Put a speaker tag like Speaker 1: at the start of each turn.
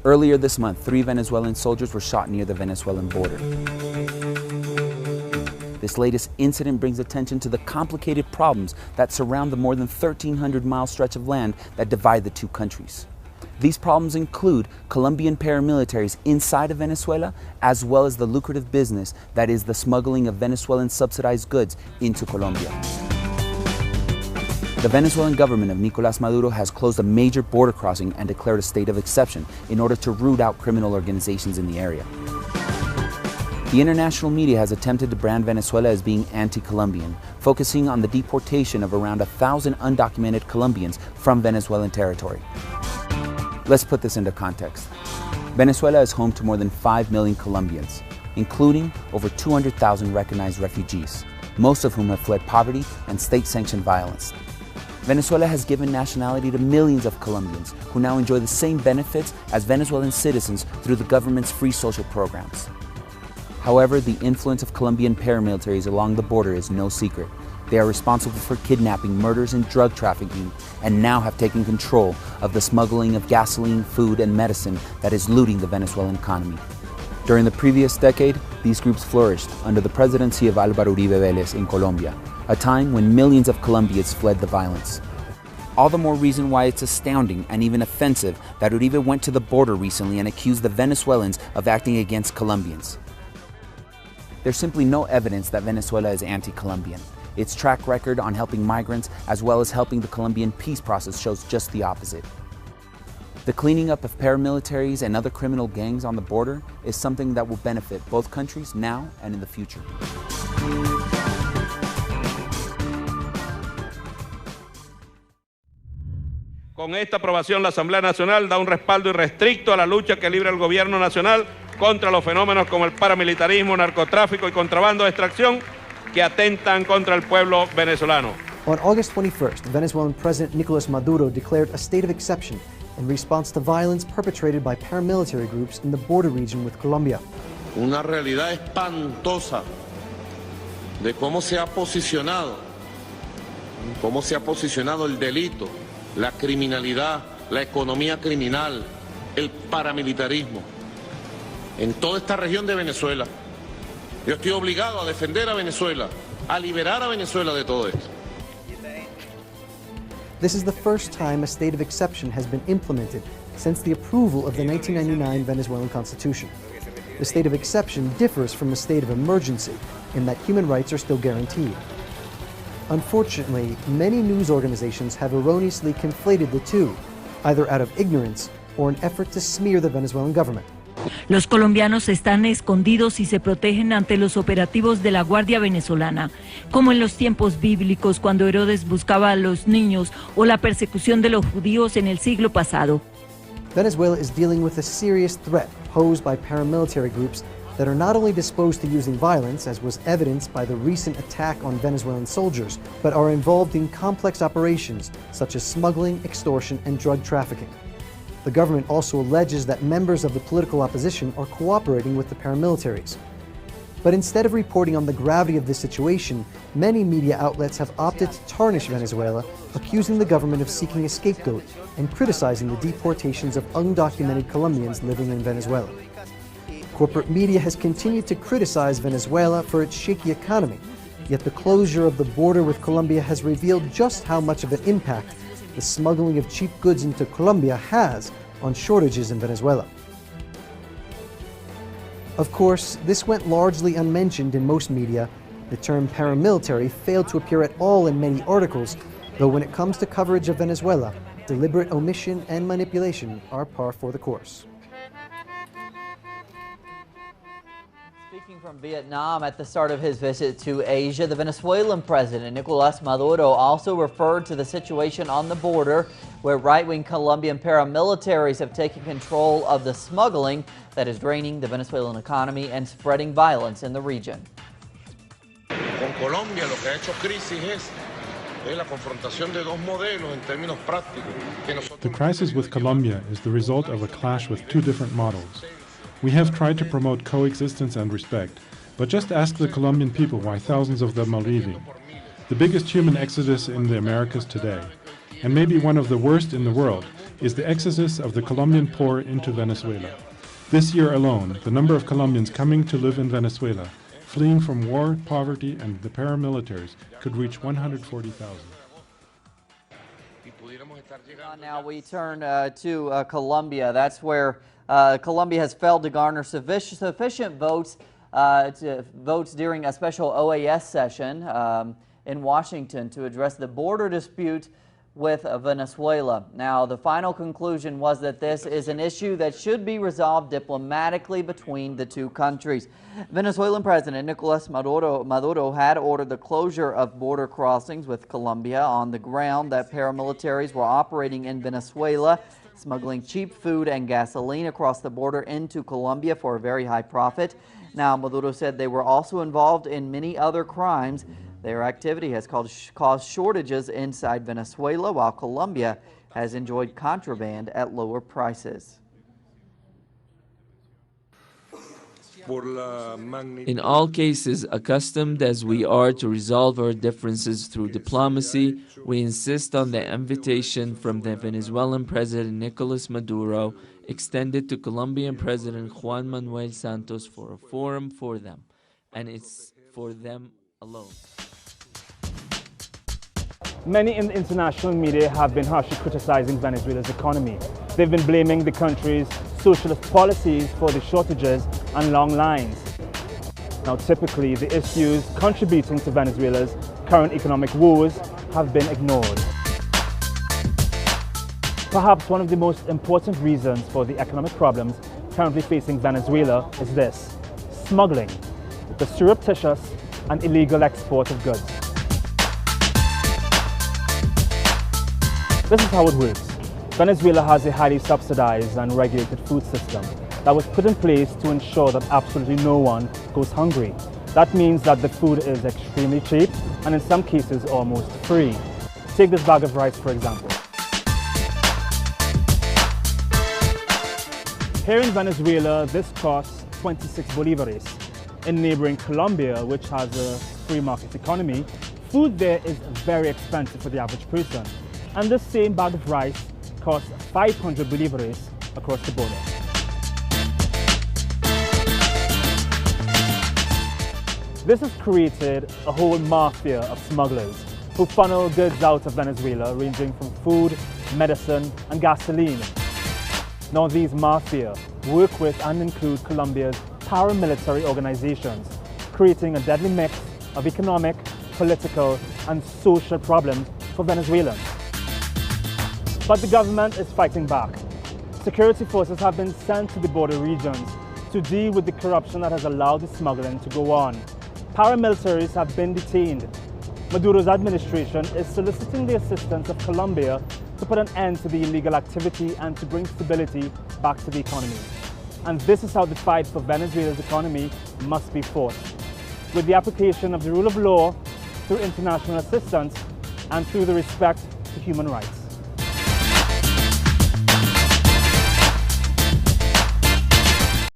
Speaker 1: Earlier this month, 3 Venezuelan soldiers were shot near the Venezuelan border. This latest incident brings attention to the complicated problems that surround the more than 1,300-mile stretch of land that divide the two countries. These problems include Colombian paramilitaries inside of Venezuela, as well as the lucrative business that is the smuggling of Venezuelan subsidized goods into Colombia. The Venezuelan government of Nicolás Maduro has closed a major border crossing and declared a state of exception in order to root out criminal organizations in the area. The international media has attempted to brand Venezuela as being anti-Colombian, focusing on the deportation of around 1,000 undocumented Colombians from Venezuelan territory. Let's put this into context. Venezuela is home to more than 5 million Colombians, including over 200,000 recognized refugees, most of whom have fled poverty and state-sanctioned violence. Venezuela has given nationality to millions of Colombians who now enjoy the same benefits as Venezuelan citizens through the government's free social programs. However, the influence of Colombian paramilitaries along the border is no secret. They are responsible for kidnapping, murders, and drug trafficking, and now have taken control of the smuggling of gasoline, food, and medicine that is looting the Venezuelan economy. During the previous decade, these groups flourished under the presidency of Álvaro Uribe Vélez in Colombia, a time when millions of Colombians fled the violence. All the more reason why it's astounding and even offensive that Uribe went to the border recently and accused the Venezuelans of acting against Colombians. There's simply no evidence that Venezuela is anti-Colombian. Its track record on helping migrants as well as helping the Colombian peace process shows just the opposite. The cleaning up of paramilitaries and other criminal gangs on the border is something that will benefit both countries now and in the future.
Speaker 2: Con esta aprobación, la Asamblea Nacional da un respaldo irrestricto a la lucha que libra el Gobierno Nacional contra los fenómenos como el paramilitarismo, narcotráfico y contrabando de extracción que atentan contra el pueblo venezolano.
Speaker 3: On August 21st, Venezuelan President Nicolás Maduro declared a state of exception in response to violence perpetrated by paramilitary groups in the border region with Colombia.
Speaker 4: Una realidad espantosa de cómo se ha posicionado el delito, la criminalidad, la economía criminal, el paramilitarismo en toda esta región de Venezuela. Yo estoy obligado a defender a Venezuela, a liberar a Venezuela de todo esto.
Speaker 3: This is the first time a state of exception has been implemented since the approval of the 1999 Venezuelan Constitution. The state of exception differs from a state of emergency in that human rights are still guaranteed. Unfortunately, many news organizations have erroneously conflated the two, either out of ignorance or an effort to smear the Venezuelan government.
Speaker 5: Los colombianos están escondidos y se protegen ante los operativos de la Guardia Venezolana, como en los tiempos bíblicos cuando Herodes buscaba a los niños o la persecución de los judíos en el siglo pasado.
Speaker 3: Venezuela is dealing with a serious threat posed by paramilitary groups that are not only disposed to using violence, as was evidenced by the recent attack on Venezuelan soldiers, but are involved in complex operations such as smuggling, extortion, and drug trafficking. The government also alleges that members of the political opposition are cooperating with the paramilitaries. But instead of reporting on the gravity of this situation, many media outlets have opted to tarnish Venezuela, accusing the government of seeking a scapegoat and criticizing the deportations of undocumented Colombians living in Venezuela. Corporate media has continued to criticize Venezuela for its shaky economy, yet the closure of the border with Colombia has revealed just how much of an impact the smuggling of cheap goods into Colombia has on shortages in Venezuela. Of course, this went largely unmentioned in most media. The term paramilitary failed to appear at all in many articles, though when it comes to coverage of Venezuela, deliberate omission and manipulation are par for the course.
Speaker 6: Speaking from Vietnam at the start of his visit to Asia, the Venezuelan president, Nicolás Maduro, also referred to the situation on the border where right-wing Colombian paramilitaries have taken control of the smuggling that is draining the Venezuelan economy and spreading violence in the region.
Speaker 4: Con Colombia lo que ha hecho crisis es la confrontación de dos modelos en términos prácticos.
Speaker 7: The crisis with Colombia is the result of a clash with two different models. We have tried to promote coexistence and respect, but just ask the Colombian people why thousands of them are leaving. The biggest human exodus in the Americas today, and maybe one of the worst in the world, is the exodus of the Colombian poor into Venezuela. This year alone, the number of Colombians coming to live in Venezuela, fleeing from war, poverty, and the paramilitaries, could reach 140,000.
Speaker 6: Now we turn to Colombia. That's where Colombia has failed to garner sufficient votes during a special OAS session in Washington to address the border dispute with Venezuela. Now, the final conclusion was that this is an issue that should be resolved diplomatically between the two countries. Venezuelan President Nicolas Maduro had ordered the closure of border crossings with Colombia on the ground that paramilitaries were operating in Venezuela, smuggling cheap food and gasoline across the border into Colombia for a very high profit. Now, Maduro said they were also involved in many other crimes. Their activity has caused shortages inside Venezuela, while Colombia has enjoyed contraband at lower prices.
Speaker 8: In all cases, accustomed as we are to resolve our differences through diplomacy, we insist on the invitation from the Venezuelan President Nicolas Maduro extended to Colombian President Juan Manuel Santos for a forum for them, and it's for them alone.
Speaker 9: Many in the international media have been harshly criticizing Venezuela's economy. They've been blaming the country's socialist policies for the shortages and long lines. Now, typically, the issues contributing to Venezuela's current economic woes have been ignored. Perhaps one of the most important reasons for the economic problems currently facing Venezuela is this: smuggling, the surreptitious and illegal export of goods. This is how it works. Venezuela has a highly subsidized and regulated food system that was put in place to ensure that absolutely no one goes hungry. That means that the food is extremely cheap and in some cases almost free. Take this bag of rice, for example. Here in Venezuela, this costs 26 bolívares. In neighboring Colombia, which has a free market economy, food there is very expensive for the average person. And this same bag of rice costs 500 bolívares across the border. This has created a whole mafia of smugglers who funnel goods out of Venezuela, ranging from food, medicine, and gasoline. Now, these mafia work with and include Colombia's paramilitary organizations, creating a deadly mix of economic, political, and social problems for Venezuelans. But the government is fighting back. Security forces have been sent to the border regions to deal with the corruption that has allowed the smuggling to go on. Paramilitaries have been detained. Maduro's administration is soliciting the assistance of Colombia to put an end to the illegal activity and to bring stability back to the economy. And this is how the fight for Venezuela's economy must be fought, with the application of the rule of law, through international assistance, and through the respect to human rights.